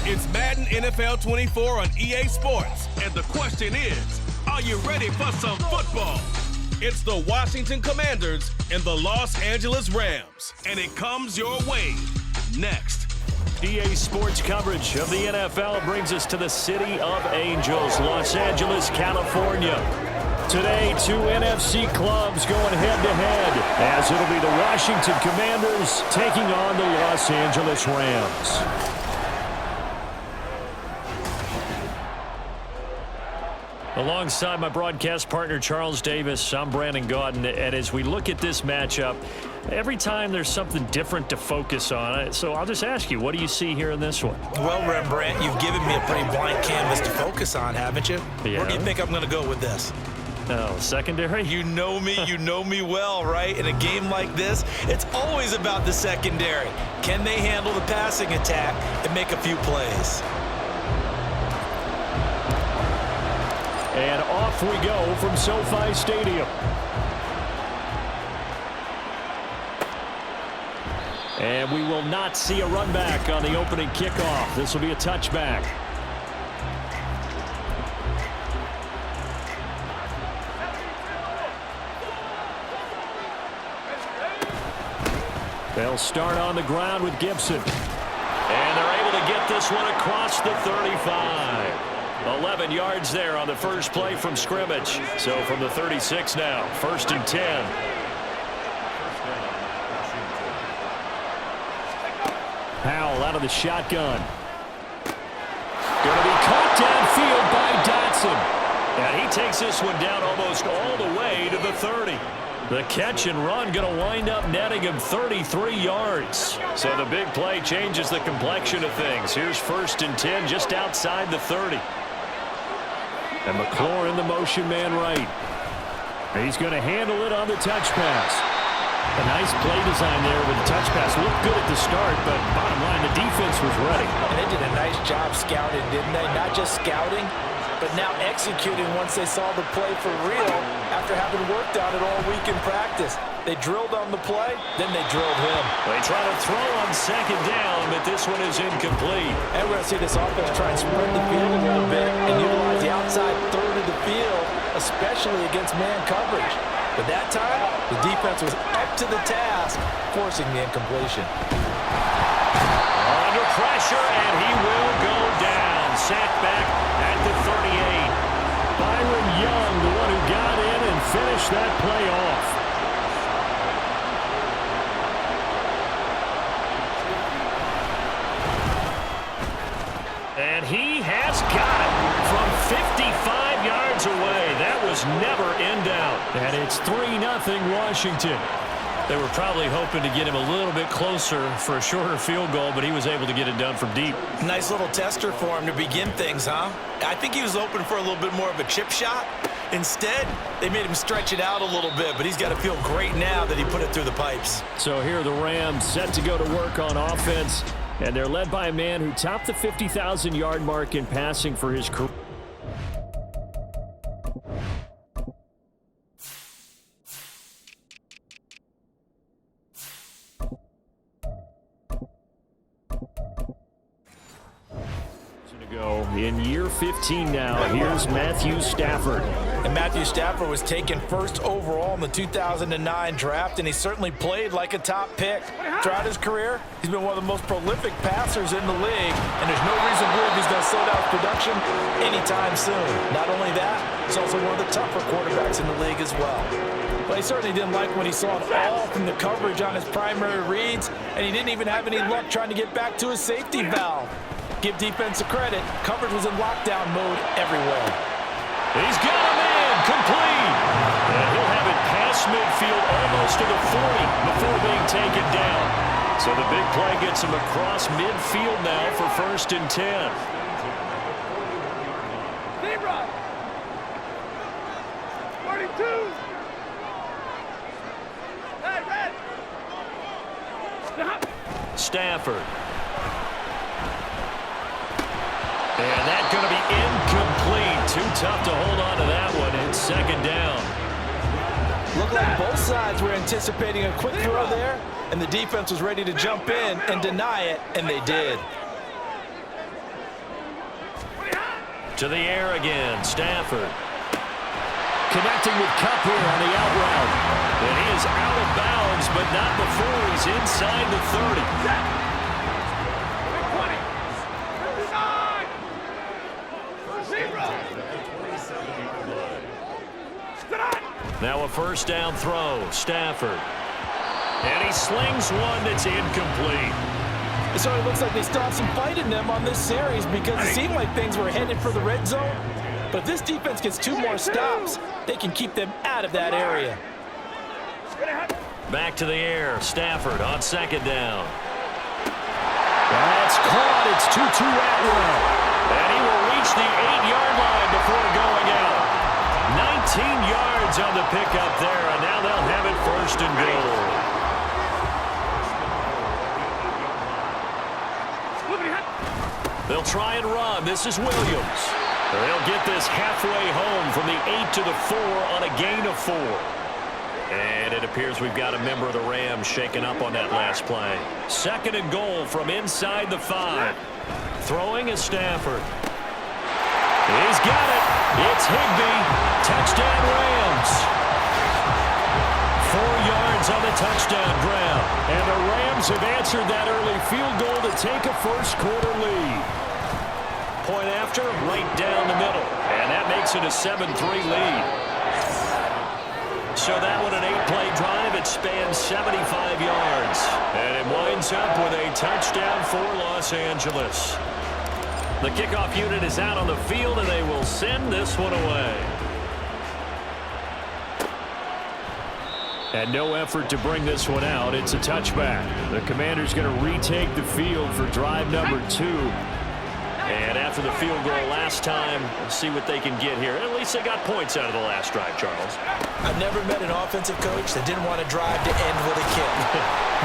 It's Madden NFL 24 on EA Sports, and the question is, are you ready for some football? It's the Washington Commanders and the Los Angeles Rams, and it comes your way next. EA Sports coverage of the NFL brings us to the City of Angels, Los Angeles, California. Today, two NFC clubs going head-to-head, as it'll be the Washington Commanders taking on the Los Angeles Rams. Alongside my broadcast partner, Charles Davis, I'm Brandon Gaudin, and as we look at this matchup, every time there's something different to focus on. So I'll just ask you, what do you see here in this one? Well, Rembrandt, you've given me a pretty blank canvas to focus on, haven't you? Yeah. Where do you think I'm going to go with this? Oh, secondary? You know me well, right? In a game like this, it's always about the secondary. Can they handle the passing attack and make a few plays? And off we go from SoFi Stadium. And we will not see a run back on the opening kickoff. This will be a touchback. They'll start on the ground with Gibson. And they're able to get this one across the 35. 11 yards there on the first play from scrimmage. So from the 36 now, 1st and 10. Powell out of the shotgun. Going to be caught downfield by Dotson. And he takes this one down almost all the way to the 30. The catch and run going to wind up netting him 33 yards. So the big play changes the complexion of things. Here's 1st and 10 just outside the 30. And McLaurin in the motion man right. He's going to handle it on the touch pass. A nice play design there with the touch pass. Looked good at the start, but bottom line, the defense was ready. And they did a nice job scouting, didn't they? Not just scouting, but now executing once they saw the play for real after having worked on it all week in practice. They drilled on the play, then they drilled him. They try to throw on 2nd down, but this one is incomplete. And we're going to see this offense try and spread the field a little bit and utilize the outside third of the field, especially against man coverage. But that time, the defense was up to the task, forcing the incompletion. Under pressure, and he will go down. Sacked back at the 38. Byron Young, the one who got in and finished that play off. And he has got it from 55 yards away. That was never in doubt. And it's 3-0 Washington. They were probably hoping to get him a little bit closer for a shorter field goal, but he was able to get it done from deep. Nice little tester for him to begin things, huh? I think he was hoping for a little bit more of a chip shot. Instead, they made him stretch it out a little bit, but he's got to feel great now that he put it through the pipes. So here are the Rams set to go to work on offense, and they're led by a man who topped the 50,000-yard mark in passing for his career. In year 15 now, here's Matthew Stafford. And Matthew Stafford was taken 1st overall in the 2009 draft, and he certainly played like a top pick. Throughout his career, he's been one of the most prolific passers in the league, and there's no reason to believe he's going to slow down production anytime soon. Not only that, he's also one of the tougher quarterbacks in the league as well. But he certainly didn't like what he saw at all from the coverage on his primary reads, and he didn't even have any luck trying to get back to his safety valve. Give defense a credit. Coverage was in lockdown mode everywhere. He's got a man complete. And he'll have it past midfield almost to the 40 before being taken down. So the big play gets him across midfield now for 1st and 10. Deep run. 42. Hey, red. Stafford. And that's going to be incomplete. Too tough to hold on to that one. It's 2nd down. Looked like both sides were anticipating a quick throw there, and the defense was ready to jump in and deny it, and they did. To the air again, Stafford. Connecting with Kupp here on the out route. And he is out of bounds, but not before he's inside the 30. 20, 0. Now a first down throw, Stafford. And he slings one that's incomplete. It sort of looks like they stopped some fight in them on this series because it seemed like things were headed for the red zone. But if this defense gets 2 more stops, they can keep them out of that area. Back to the air, Stafford on second down. That's caught. It's Tutu Atwell. And he will reach the 8-yard line before going out. 19 yards on the pickup there, and now they'll have it first and goal. They'll try and run. This is Williams. They'll get this halfway home from the 8 to the 4 on a gain of 4. And it appears we've got a member of the Rams shaken up on that last play. Second and goal from inside the 5. Throwing is Stafford. He's got it. It's Higbee. Touchdown Rams. 4 yards on the touchdown grab. And the Rams have answered that early field goal to take a first quarter lead. Point after, right down the middle. And that makes it a 7-3 lead. So that one an 8-play drive. It spans 75 yards. And it winds up with a touchdown for Los Angeles. The kickoff unit is out on the field, and they will send this one away. And no effort to bring this one out. It's a touchback. The Commanders going to retake the field for drive number 2. And after the field goal last time, we'll see what they can get here. At least they got points out of the last drive, Charles. I've never met an offensive coach that didn't want to drive to end with a kick.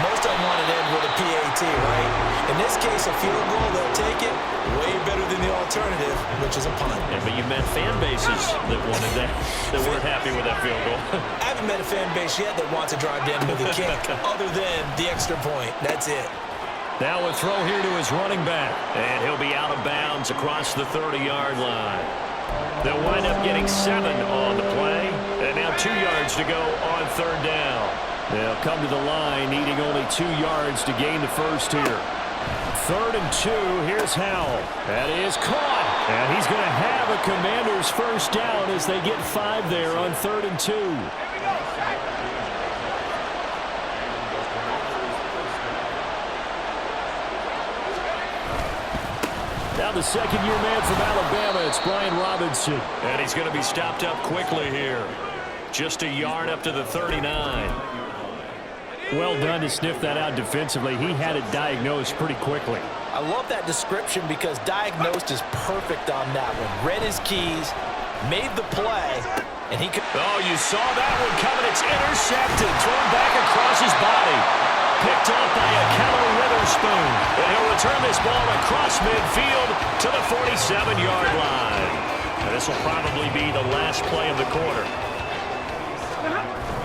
Most of them want to end with a PAT, right? In this case, a field goal, they'll take it way better than the alternative, which is a punt. Yeah, but you met fan bases that wanted that, that weren't happy with that field goal. I haven't met a fan base yet that wants to drive to end with a kick, other than the extra point. That's it. Now a throw here to his running back. And he'll be out of bounds across the 30-yard line. They'll wind up getting 7 on the play. And now 2 yards to go on third down. They'll come to the line needing only 2 yards to gain the first here. 3rd and 2. Here's Howell. That is caught. And he's going to have a Commanders first down as they get 5 there on 3rd and 2. Now the second-year man from Alabama, it's Brian Robinson. And he's going to be stopped up quickly here. Just a yard up to the 39. Well done to sniff that out defensively. He had it diagnosed pretty quickly. I love that description because diagnosed is perfect on that one. Read his keys, made the play, and he could... Oh, you saw that one coming. It's intercepted. Thrown back across his body. Picked up by Akello Witherspoon. And he'll return this ball across midfield to the 47-yard line. And this will probably be the last play of the quarter.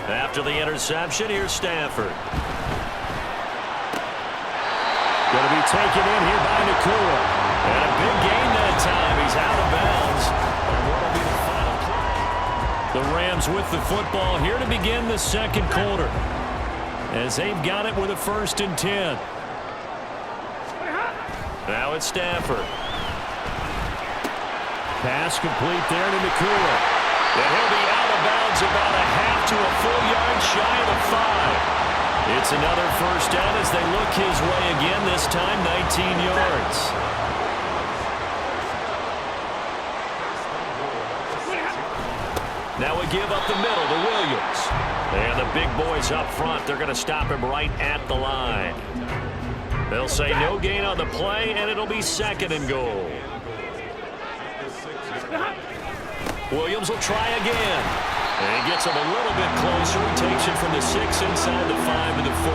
After the interception, here's Stafford. Going to be taken in here by Nakua. And a big gain that time. He's out of bounds. And what will be the final play? The Rams with the football here to begin the second quarter, as they've got it with a 1st and 10. Now it's Stafford. Pass complete there to Nakua. And he'll be out of bounds about a half to a full yard shy of the 5. It's another first down as they look his way again, this time 19 yards. Now we give up the middle to Williams. And the big boys up front, they're going to stop him right at the line. They'll say no gain on the play, and it'll be 2nd and goal. Williams will try again. And he gets him a little bit closer. He takes it from the 6 inside the 5 to the 4.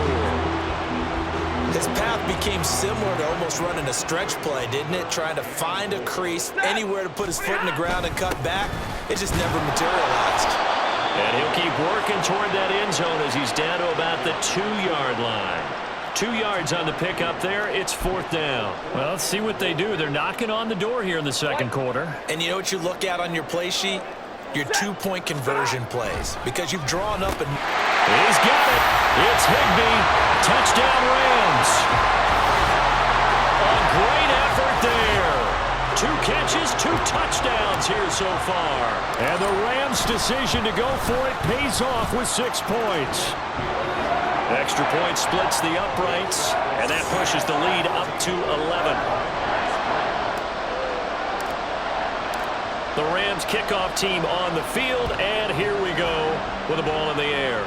His path became similar to almost running a stretch play, didn't it? Trying to find a crease, anywhere to put his foot in the ground and cut back. It just never materialized. And he'll keep working toward that end zone as he's down to about the 2-yard line. 2 yards on the pickup there. It's 4th down. Well, let's see what they do. They're knocking on the door here in the second quarter. And you know what you look at on your play sheet? Your 2-point conversion plays. Because you've drawn up and... He's got it. It's Higbee. Touchdown Rams. A great effort there. 2 catches, 2 touchdowns here so far. And the Rams' decision to go for it pays off with 6 points. Extra point splits the uprights, and that pushes the lead up to 11. The Rams kickoff team on the field, and here we go with the ball in the air.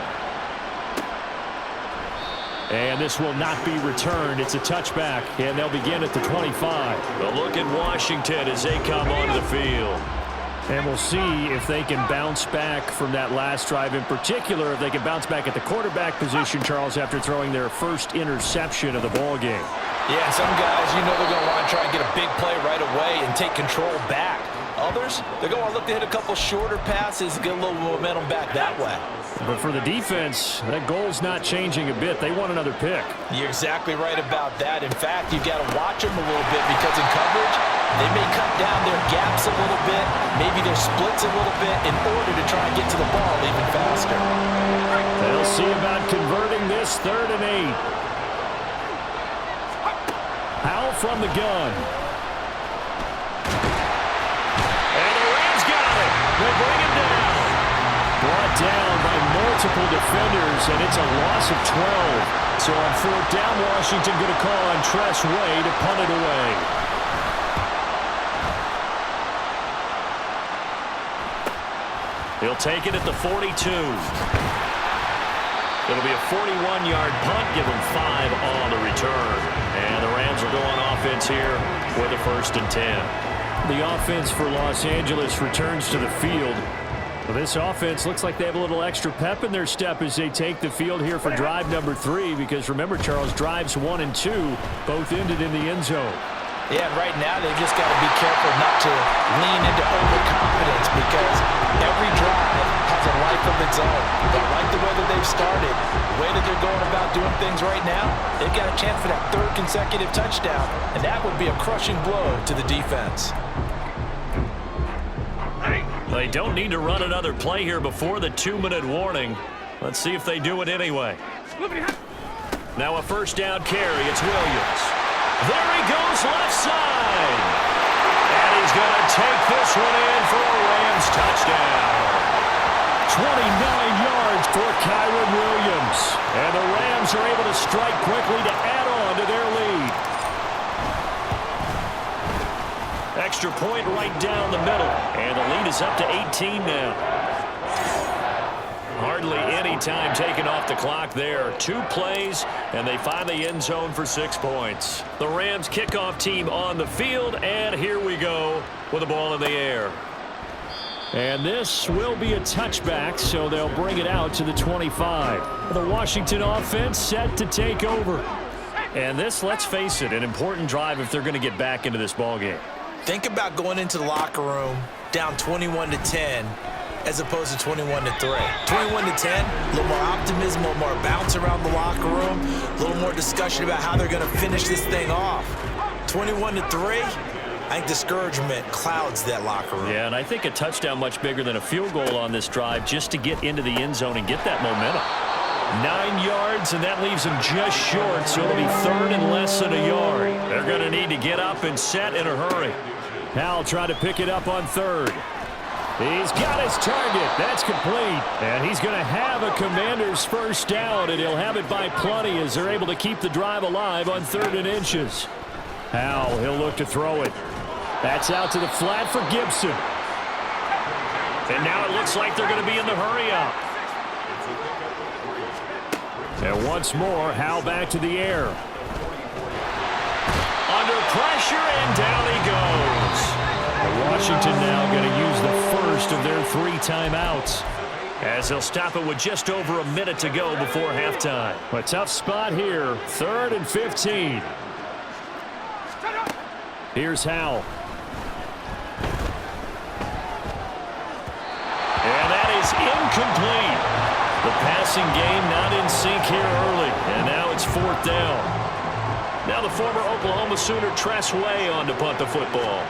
And this will not be returned. It's a touchback, and they'll begin at the 25. But look at Washington as they come onto the field. And we'll see if they can bounce back from that last drive. In particular, if they can bounce back at the quarterback position, Charles, after throwing their first interception of the ball game. Yeah, some guys, you know they're going to want to try and get a big play right away and take control back. Others, they're going to look to hit a couple shorter passes, get a little momentum back that way. But for the defense, that goal's not changing a bit. They want another pick. You're exactly right about that. In fact, you've got to watch them a little bit because in coverage, they may cut down their gaps a little bit, maybe their splits a little bit in order to try and get to the ball even faster. They'll see about converting this 3rd and 8. Howell from the gun. And the Rams got it. They bring him down. Brought down by multiple defenders, and it's a loss of 12. So on 4th down, Washington going to call on Tress Way to punt it away. He'll take it at the 42. It'll be a 41-yard punt, give him 5 on the return. And the Rams will go on offense here with a 1st and 10. The offense for Los Angeles returns to the field. Well, this offense looks like they have a little extra pep in their step as they take the field here for drive number 3, because remember, Charles, drives 1 and 2 both ended in the end zone. Yeah, right now they've just got to be careful not to lean into overconfidence because every drive has a life of its own. But like the way that they've started, the way that they're going about doing things right now, they've got a chance for that 3rd consecutive touchdown, and that would be a crushing blow to the defense. They don't need to run another play here before the 2-minute warning. Let's see if they do it anyway. Now a 1st down carry. It's Williams. There he goes left side. And he's going to take this one in for a Rams touchdown. 29 yards for Kyren Williams. And the Rams are able to strike quickly to add on to their lead. Extra point right down the middle. And the lead is up to 18 now. Hardly any time taken off the clock there. 2 plays, and they find the end zone for 6 points. The Rams kickoff team on the field, and here we go with the ball in the air. And this will be a touchback, so they'll bring it out to the 25. The Washington offense set to take over. And this, let's face it, an important drive if they're going to get back into this ballgame. Think about going into the locker room down 21-10 as opposed to 21-3. 21-10, a little more optimism, a little more bounce around the locker room, a little more discussion about how they're going to finish this thing off. 21-3, I think discouragement clouds that locker room. Yeah, and I think a touchdown much bigger than a field goal on this drive just to get into the end zone and get that momentum. 9 yards, and that leaves them just short, so it'll be 3rd and less than a yard. They're going to need to get up and set in a hurry. Howell trying to pick it up on 3rd. He's got his target. That's complete. And he's going to have a Commander's 1st down, and he'll have it by plenty as they're able to keep the drive alive on 3rd and inches. Howell, he'll look to throw it. That's out to the flat for Gibson. And now it looks like they're going to be in the hurry-up. And once more, Howell back to the air. Under pressure, and down he goes. Washington now going to use the first of their 3 timeouts as they'll stop it with just over a minute to go before halftime. A tough spot here, 3rd and 15. Here's Howell. And that is incomplete. The passing game not in sync here early, and now it's 4th down. Now the former Oklahoma Sooner Tress Way on to punt the football.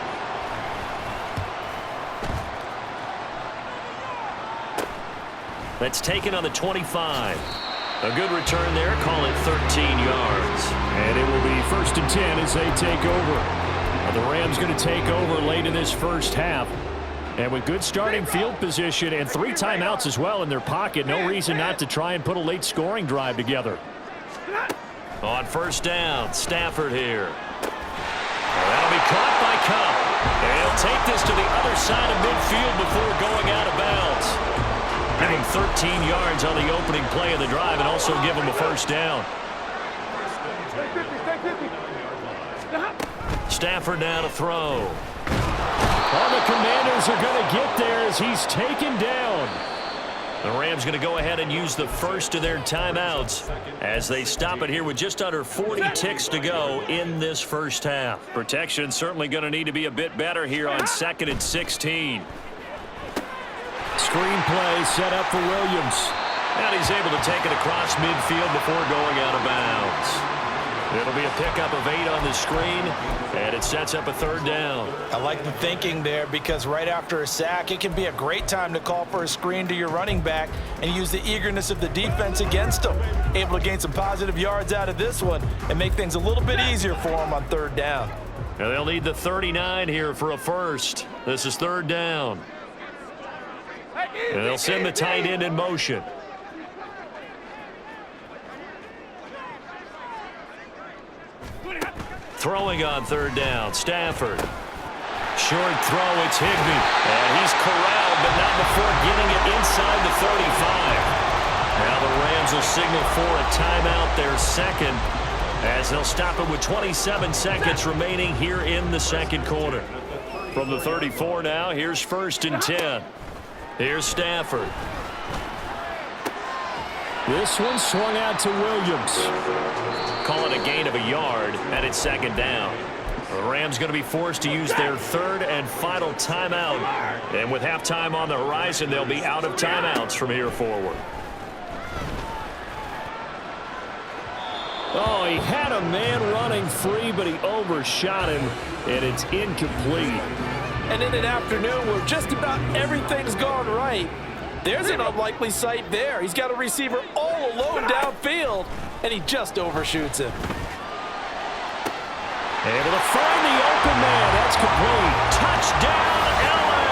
That's taken on the 25. A good return there, call it 13 yards. And it will be 1st and 10 as they take over. Now the Rams going to take over late in this first half. And with good starting field position and 3 timeouts as well in their pocket, no reason not to try and put a late scoring drive together. On 1st down, Stafford here. That'll be caught by Kupp. And he'll take this to the other side of midfield before going out of bounds. Give him 13 yards on the opening play of the drive and also give him a 1st down. Stafford now to throw. All the Commanders are going to get there as he's taken down. The Rams going to go ahead and use the first of their timeouts as they stop it here with just under 40 ticks to go in this first half. Protection certainly going to need to be a bit better here on 2nd and 16. Screen play set up for Williams. And he's able to take it across midfield before going out of bounds. It'll be a pickup of 8 on the screen, and it sets up a 3rd down. I like the thinking there because right after a sack, it can be a great time to call for a screen to your running back and use the eagerness of the defense against him. Able to gain some positive yards out of this one and make things a little bit easier for him on 3rd down. And they'll need the 39 here for a first. This is 3rd down. And they'll send the tight end in motion. Throwing on 3rd down, Stafford. Short throw, it's Higbee. And he's corralled, but not before getting it inside the 35. Now the Rams will signal for a timeout, their 2nd, as they'll stop it with 27 seconds remaining here in the 2nd quarter. From the 34 now, here's 1st and 10. Here's Stafford. This one swung out to Williams. Call it a gain of a yard, and it's 2nd down. The Rams going to be forced to use their 3rd and final timeout. And with halftime on the horizon, they'll be out of timeouts from here forward. Oh, he had a man running free, but he overshot him, and it's incomplete. And in an afternoon where just about everything's gone right, there's an unlikely sight there. He's got a receiver all alone downfield, and he just overshoots him. Able to find the open man. That's complete. Touchdown, L.A.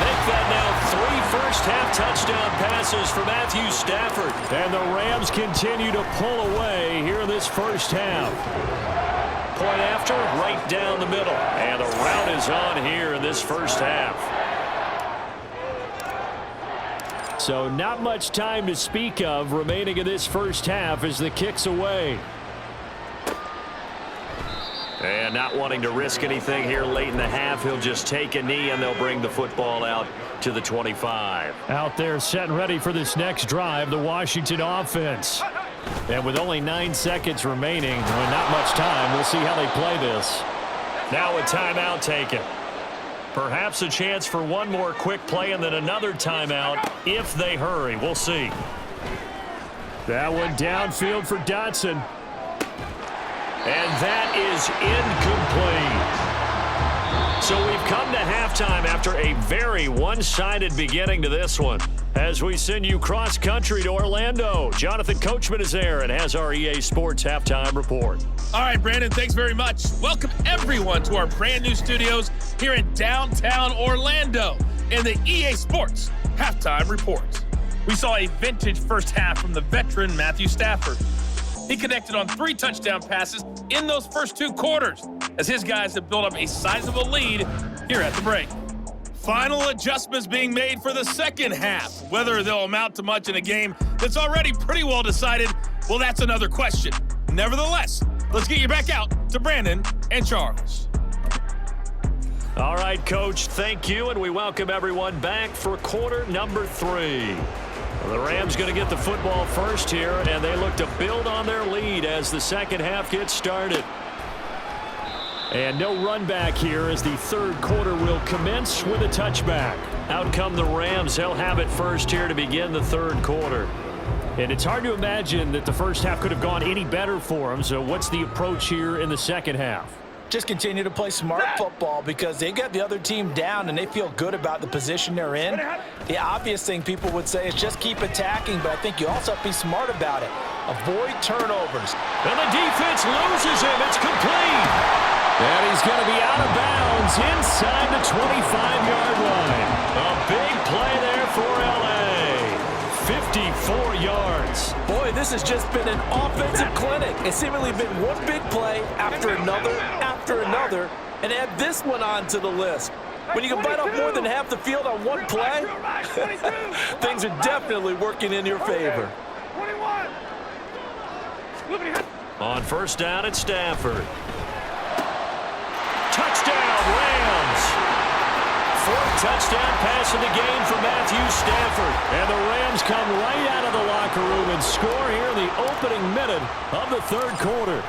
Make that now 3 first-half touchdown passes for Matthew Stafford. And the Rams continue to pull away here in this first half. Point after, right down the middle. And the route is on here in this first half. So not much time to speak of remaining in this first half as the kick's away. And not wanting to risk anything here late in the half, he'll just take a knee and they'll bring the football out to the 25. Out there set and ready for this next drive, the Washington offense. And with only 9 seconds remaining, and not much time, we'll see how they play this. Now a timeout taken. Perhaps a chance for one more quick play and then another timeout if they hurry. We'll see. That one downfield for Dotson. And that is incomplete. So we've come to halftime after a very one-sided beginning to this one. As we send you cross-country to Orlando, Jonathan Coachman is there and has our EA Sports Halftime Report. All right, Brandon, thanks very much. Welcome, everyone, to our brand-new studios here in downtown Orlando in the EA Sports Halftime Report. We saw a vintage first half from the veteran Matthew Stafford. He connected on 3 touchdown passes in those first 2 quarters as his guys have built up a sizable lead here at the break. Final adjustments being made for the second half. Whether they'll amount to much in a game that's already pretty well decided, well, that's another question. Nevertheless, let's get you back out to Brandon and Charles. All right, Coach, thank you, and we welcome everyone back for quarter number 3. The Rams going to get the football first here, and they look to build on their lead as the second half gets started. And no run back here as the third quarter will commence with a touchback. Out come the Rams. They'll have it first here to begin the third quarter. And it's hard to imagine that the first half could have gone any better for them. So what's the approach here in the second half? Just continue to play smart football because they got the other team down and they feel good about the position they're in. The obvious thing people would say is just keep attacking, but I think you also have to be smart about it. Avoid turnovers. And the defense loses him. It's complete. And he's going to be out of bounds inside the 25-yard line. A big play there for L.A. 54 yards. Boy, this has just been an offensive clinic. It's seemingly been one big play after another, and add this one on to the list. When you can bite off more than half the field on one play, things are definitely working in your favor. On first down at Stafford. Touchdown, Rams. Fourth touchdown pass of the game for Matthew Stafford. And the Rams come right out of the locker room and score here in the opening minute of the third quarter.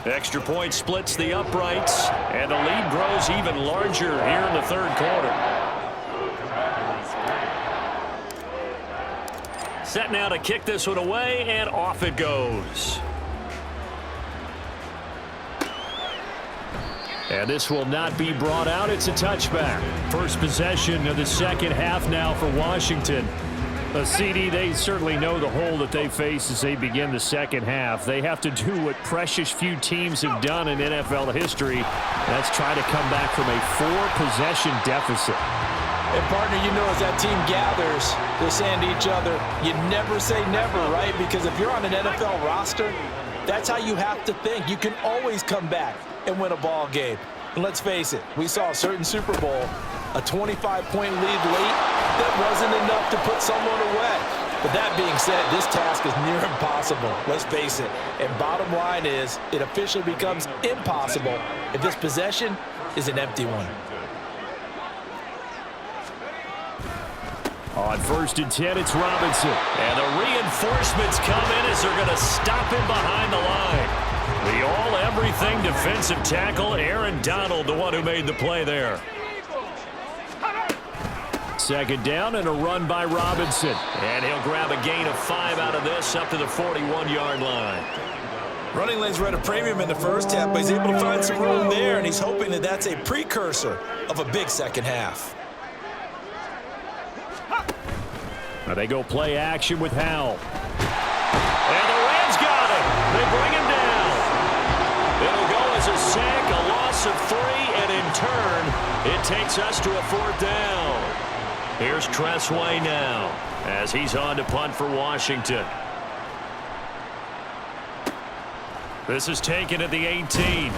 Extra point splits the uprights, and the lead grows even larger here in the third quarter. Set now to kick this one away, and off it goes. And this will not be brought out. It's a touchback. First possession of the second half now for Washington. A CD, they certainly know the hole that they face as they begin the second half. They have to do what precious few teams have done in NFL history. That's try to come back from a 4-possession deficit. And partner, you know as that team gathers, they're saying to each other, you never say never, right? Because if you're on an NFL roster, that's how you have to think. You can always come back and win a ball game. And let's face it, we saw a certain Super Bowl, a 25-point lead late, that wasn't enough to put someone away. But that being said, this task is near impossible. Let's face it. And bottom line is, it officially becomes impossible if this possession is an empty one. On first and 10, it's Robinson. And the reinforcements come in as they're going to stop him behind the line. The all-everything defensive tackle, Aaron Donald, the one who made the play there. Second down and a run by Robinson. And he'll grab a gain of 5 out of this up to the 41-yard line. Running lanes were at a premium in the first half, but he's able to find some room there, and he's hoping that that's a precursor of a big second half. Now they go play action with Howell. And the Rams got him. They bring him down. It'll go as a sack, a loss of 3, and in turn, it takes us to a 4th down. Here's Tressway now as he's on to punt for Washington. This is taken at the 18.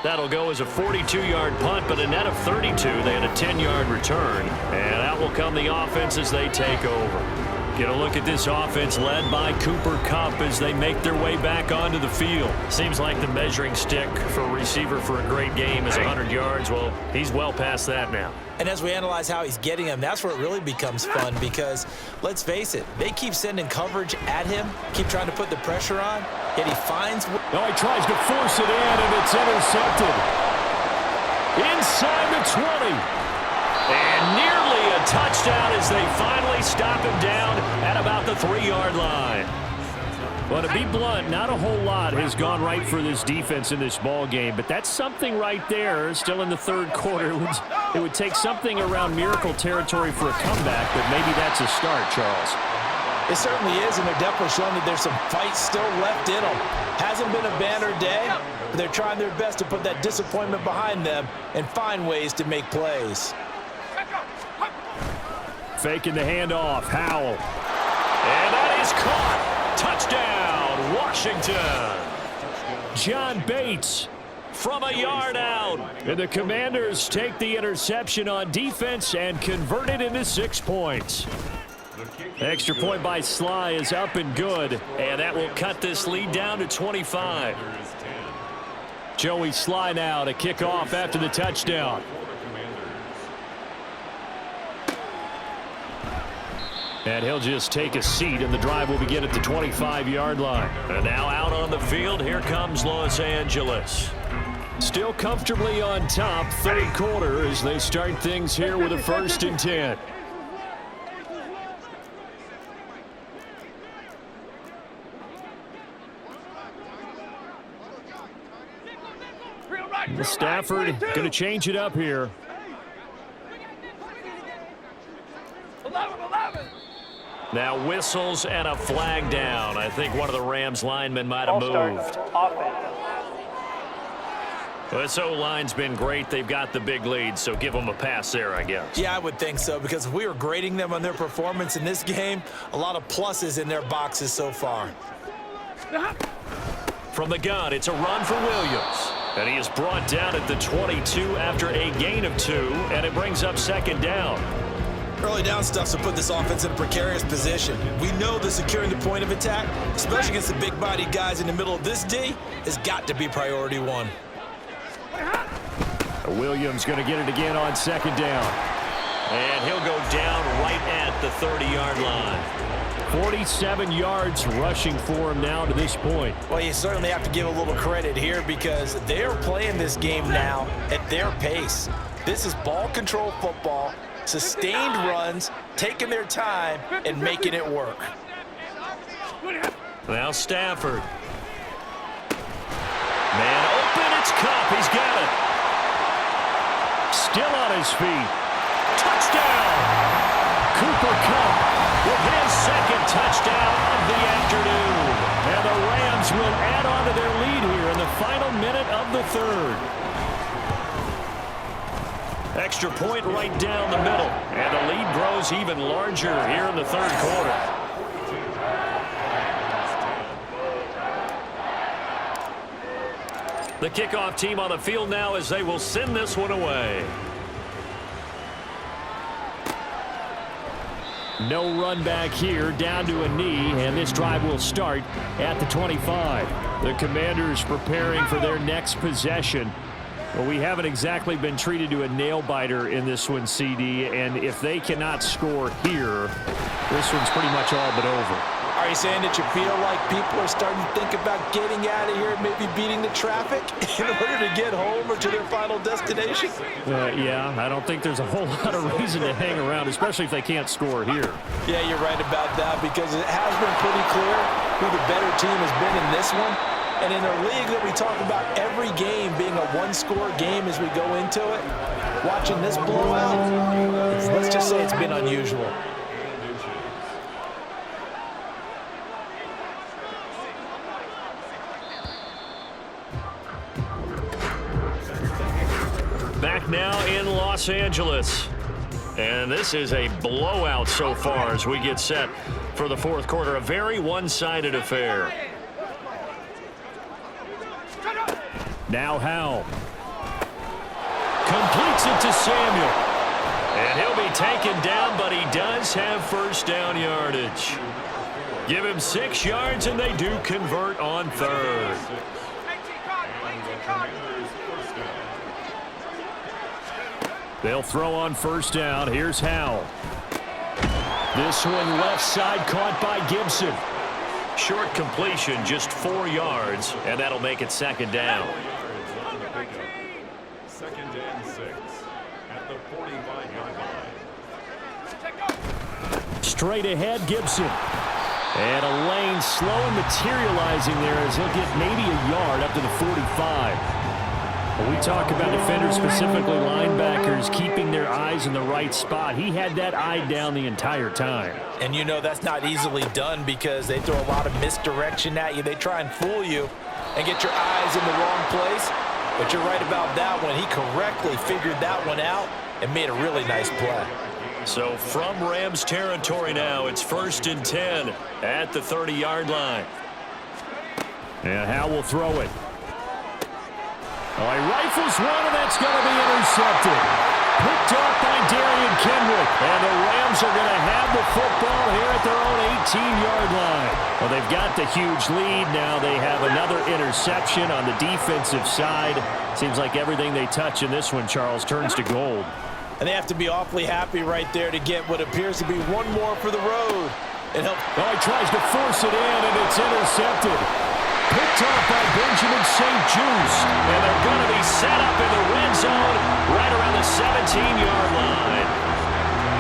That'll go as a 42-yard punt, but a net of 32. They had a 10-yard return, and out will come the offense as they take over. Get a look at this offense led by Cooper Kupp as they make their way back onto the field. Seems like the measuring stick for a receiver for a great game is 100 yards. Well, he's well past that now. And as we analyze how he's getting them, that's where it really becomes fun because, let's face it, they keep sending coverage at him, keep trying to put the pressure on, yet he finds... Oh, he tries to force it in, and it's intercepted. Inside the 20. And nearly a touchdown as they finally stop him down at about the 3-yard line. Well, to be blunt, not a whole lot has gone right for this defense in this ball game, but that's something right there. Still in the third quarter. It would take something around miracle territory for a comeback, but maybe that's a start, Charles. It certainly is, and they're definitely showing that there's some fight still left in them. Hasn't been a banner day, but they're trying their best to put that disappointment behind them and find ways to make plays. Faking the handoff, Howell. And that is caught. Touchdown, Washington. John Bates from a yard out. And the Commanders take the interception on defense and convert it into 6 points. Extra point by Sly is up and good. And that will cut this lead down to 25. Joey Sly now to kick off after the touchdown. And he'll just take a seat, and the drive will begin at the 25-yard line. And now out on the field, here comes Los Angeles. Still comfortably on top, third quarter, as they start things here with a 1st and 10. Stafford going to change it up here. 11. Now whistles and a flag down. I think one of the Rams linemen might have moved. Well, this O-line's been great. They've got the big lead, so give them a pass there, I guess. Yeah, I would think so, because if we were grading them on their performance in this game, a lot of pluses in their boxes so far. From the gun, it's a run for Williams. And he is brought down at the 22 after a gain of 2, and it brings up 2nd down. Early down stuff to put this offense in a precarious position. We know that securing the point of attack, especially against the big-bodied guys in the middle of this D, has got to be priority 1. Williams going to get it again on 2nd down. And he'll go down right at the 30-yard line. 47 yards rushing for him now to this point. Well, you certainly have to give a little credit here, because they're playing this game now at their pace. This is ball control football, sustained runs, taking their time, and making it work. Now Stafford. Man open, it's Kupp. He's got it. Still on his feet. Touchdown! Cooper Kupp with his 2nd touchdown of the afternoon. And the Rams will add on to their lead here in the final minute of the 3rd. Extra point right down the middle. And the lead grows even larger here in the 3rd quarter. The kickoff team on the field now as they will send this one away. No run back here, down to a knee, and this drive will start at the 25. The Commanders preparing for their next possession. Well, we haven't exactly been treated to a nail-biter in this one, CD, and if they cannot score here, this one's pretty much all but over. Are you saying that you feel like people are starting to think about getting out of here and maybe beating the traffic in order to get home or to their final destination? Yeah, I don't think there's a whole lot of reason to hang around, especially if they can't score here. Yeah, you're right about that, because it has been pretty clear who the better team has been in this one. And in a league that we talk about every game being a one-score game as we go into it, watching this blowout, let's just say it's been unusual. Back now in Los Angeles. And this is a blowout so far as we get set for the 4th quarter. A very one-sided affair. Now Howell. Completes it to Samuel. And he'll be taken down, but he does have 1st down yardage. Give him 6 yards, and they do convert on 3rd. They'll throw on 1st down. Here's Howell. This one left side caught by Gibson. Short completion, just 4 yards, and that'll make it 2nd down. 2nd and 6 at the 45-yard line. Straight ahead, Gibson. And a lane slow and materializing there as he'll get maybe a yard up to the 45. When we talk about defenders, specifically linebackers, keeping their eyes in the right spot, he had that eye down the entire time. And you know that's not easily done, because they throw a lot of misdirection at you. They try and fool you and get your eyes in the wrong place. But you're right about that one. He correctly figured that one out and made a really nice play. So from Rams territory now, it's 1st and 10 at the 30-yard line. And Howell will throw it. Oh, he rifles one, and that's going to be intercepted. Picked off by Darian Kendrick. And the Rams are going to have the football here at their own 18-yard line. Well, they've got the huge lead now. They have another interception on the defensive side. Seems like everything they touch in this one, Charles, turns to gold. And they have to be awfully happy right there to get what appears to be one more for the road. It helps. Oh, he tries to force it in, and it's intercepted. Picked off by Benjamin St. Juste. And they're going to be set up in the red zone right around the 17-yard line.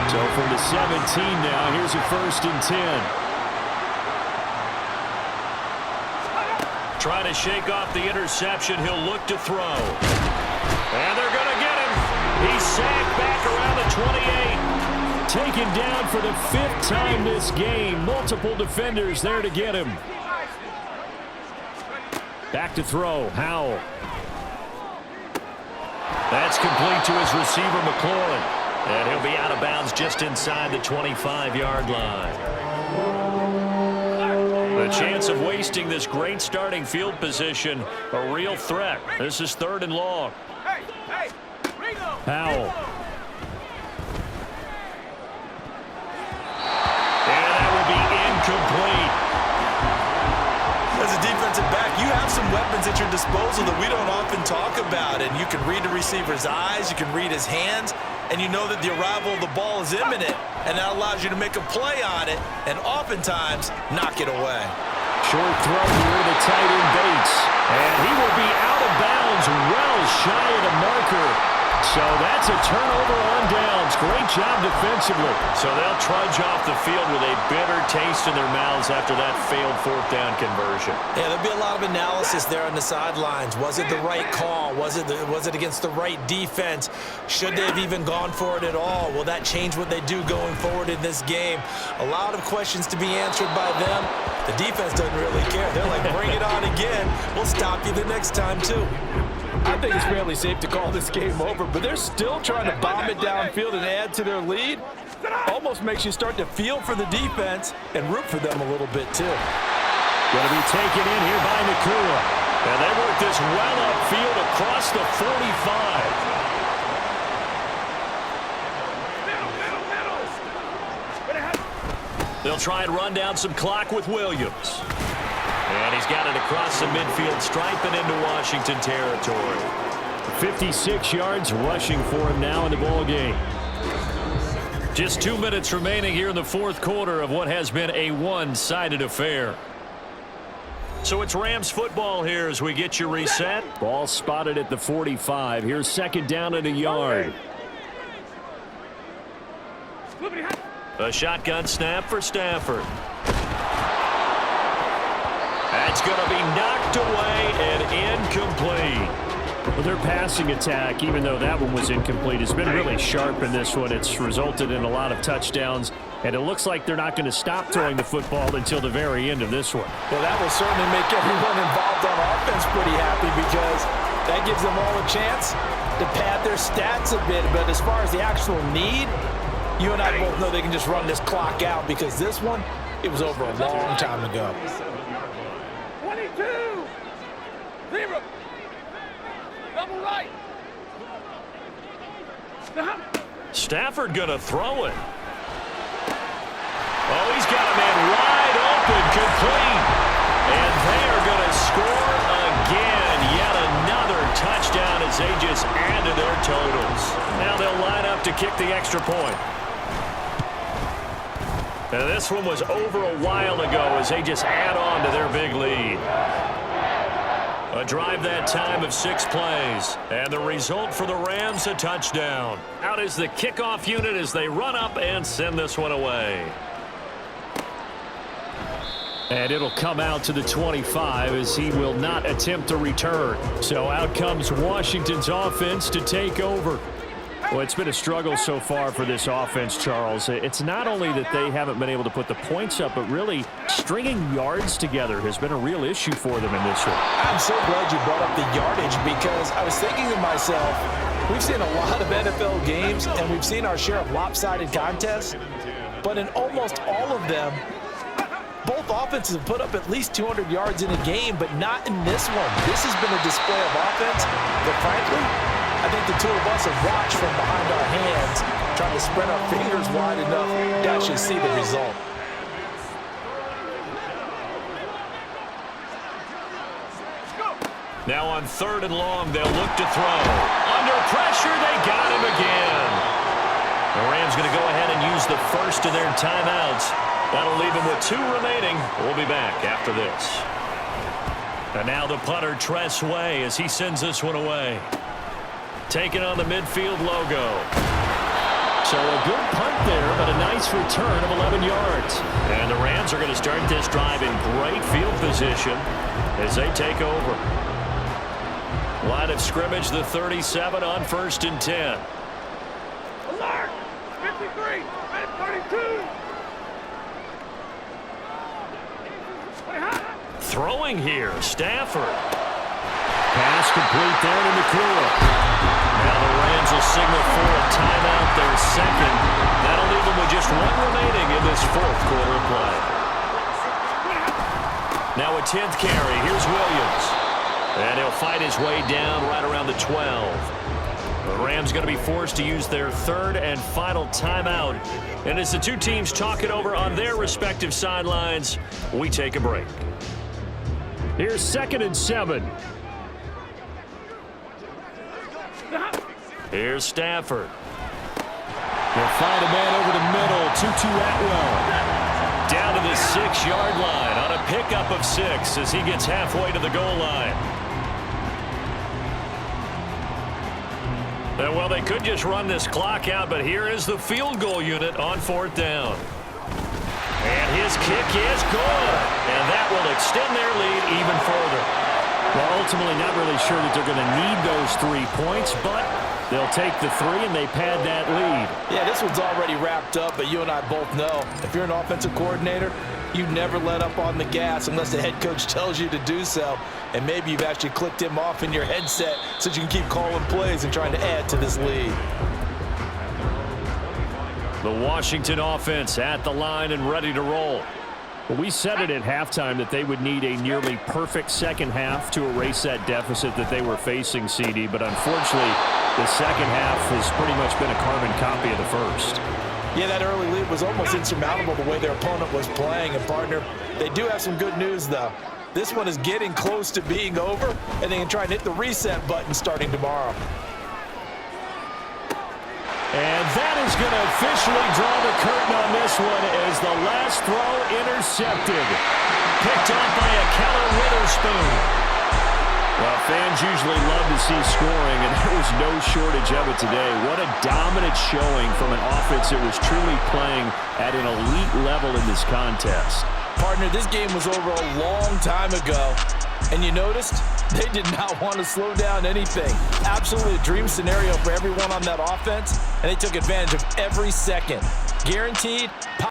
So from the 17 now, here's a 1st and 10. Trying to shake off the interception. He'll look to throw. And they're going to get him. He's sacked back around the 28. Taken down for the 5th time this game. Multiple defenders there to get him. Back to throw. Howell. That's complete to his receiver, McLaurin. And he'll be out of bounds just inside the 25-yard line. The chance of wasting this great starting field position, a real threat. This is 3rd and long. Howell. And that will be incomplete. As a defensive back, you have some weapons at your disposal that we don't often talk about. And you can read the receiver's eyes, you can read his hands, and you know that the arrival of the ball is imminent. And that allows you to make a play on it and oftentimes knock it away. Short throw here to the tight end Bates. And he will be out of bounds well shy of the marker. So that's a turnover on downs. Great job defensively. So they'll trudge off the field with a bitter taste in their mouths after that failed 4th down conversion. Yeah, there'll be a lot of analysis there on the sidelines. Was it the right call? Was it against the right defense? Should they have even gone for it at all? Will that change what they do going forward in this game? A lot of questions to be answered by them. The defense doesn't really care. They're like, bring it on again. We'll stop you the next time, too. I think it's fairly safe to call this game over, but they're still trying to bomb it downfield and add to their lead. Almost makes you start to feel for the defense and root for them a little bit, too. Going to be taken in here by Nakua. And they work this well upfield across the 45. They'll try and run down some clock with Williams. And he's got it across the midfield stripe and into Washington territory. 56 yards rushing for him now in the ball game. Just 2 minutes remaining here in the 4th quarter of what has been a one-sided affair. So it's Rams football here as we get you reset. Ball spotted at the 45. Here's 2nd down and a yard. A shotgun snap for Stafford. That's going to be knocked away and incomplete. Well, their passing attack, even though that one was incomplete, has been really sharp in this one. It's resulted in a lot of touchdowns, and it looks like they're not going to stop throwing the football until the very end of this one. Well, that will certainly make everyone involved on offense pretty happy because that gives them all a chance to pad their stats a bit. But as far as the actual need, you and I both know they can just run this clock out because this one, it was over a long time ago. 22-0. Double right. Stafford going to throw it. Oh, he's got a man wide open, complete. And they are going to score again. Yet another touchdown as they just add to their totals. Now they'll line up to kick the extra point. And this one was over a while ago as they just add on to their big lead. A drive that time of 6 plays. And the result for the Rams, a touchdown. Out is the kickoff unit as they run up and send this one away. And it'll come out to the 25 as he will not attempt to return. So out comes Washington's offense to take over. Well, it's been a struggle so far for this offense, Charles. It's not only that they haven't been able to put the points up, but really stringing yards together has been a real issue for them in this one. I'm so glad you brought up the yardage because I was thinking to myself, we've seen a lot of NFL games and we've seen our share of lopsided contests, but in almost all of them, both offenses have put up at least 200 yards in a game, but not in this one. This has been a display of offense that, frankly, I think the two of us have watched from behind our hands, trying to spread our fingers wide enough to actually see the result. Now on 3rd and long, they'll look to throw. Under pressure, they got him again. The Rams going to go ahead and use the first of their timeouts. That'll leave them with 2 remaining. We'll be back after this. And now the punter, Tress Way, as he sends this one away. Taking on the midfield logo. So a good punt there, but a nice return of 11 yards. And the Rams are going to start this drive in great field position as they take over. Line of scrimmage, the 37 on 1st and 10. Alert! 53! And 32! Throwing here, Stafford. Pass complete there to McClure. Now the Rams will signal for a timeout, their second. That'll leave them with just 1 remaining in this 4th quarter of play. Now a 10th carry. Here's Williams. And he'll fight his way down right around the 12. The Rams going to be forced to use their 3rd and final timeout. And as the 2 teams talk it over on their respective sidelines, we take a break. Here's 2nd and 7. Here's Stafford. They'll find a man over the middle. Tutu Atwell. Down to the 6-yard line on a pickup of 6 as he gets halfway to the goal line. And well, they could just run this clock out, but here is the field goal unit on 4th down. And his kick is good. And that will extend their lead even further. Well, ultimately not really sure that they're going to need those 3 points, but they'll take the 3 and they pad that lead. Yeah, this one's already wrapped up, but you and I both know if you're an offensive coordinator, you never let up on the gas unless the head coach tells you to do so. And maybe you've actually clicked him off in your headset so you can keep calling plays and trying to add to this lead. The Washington offense at the line and ready to roll. Well, we said it at halftime that they would need a nearly perfect second half to erase that deficit that they were facing, CD. But unfortunately, the second half has pretty much been a carbon copy of the first. Yeah, that early lead was almost insurmountable the way their opponent was playing. And, partner, they do have some good news, though. This one is getting close to being over, and they can try and hit the reset button starting tomorrow. And that is going to officially draw the curtain on this one as the last throw intercepted. Picked off by a Keller Witherspoon. Well, fans usually love to see scoring, and there was no shortage of it today. What a dominant showing from an offense that was truly playing at an elite level in this contest. Partner, this game was over a long time ago, and you noticed they did not want to slow down anything. Absolutely a dream scenario for everyone on that offense, and they took advantage of every second. Guaranteed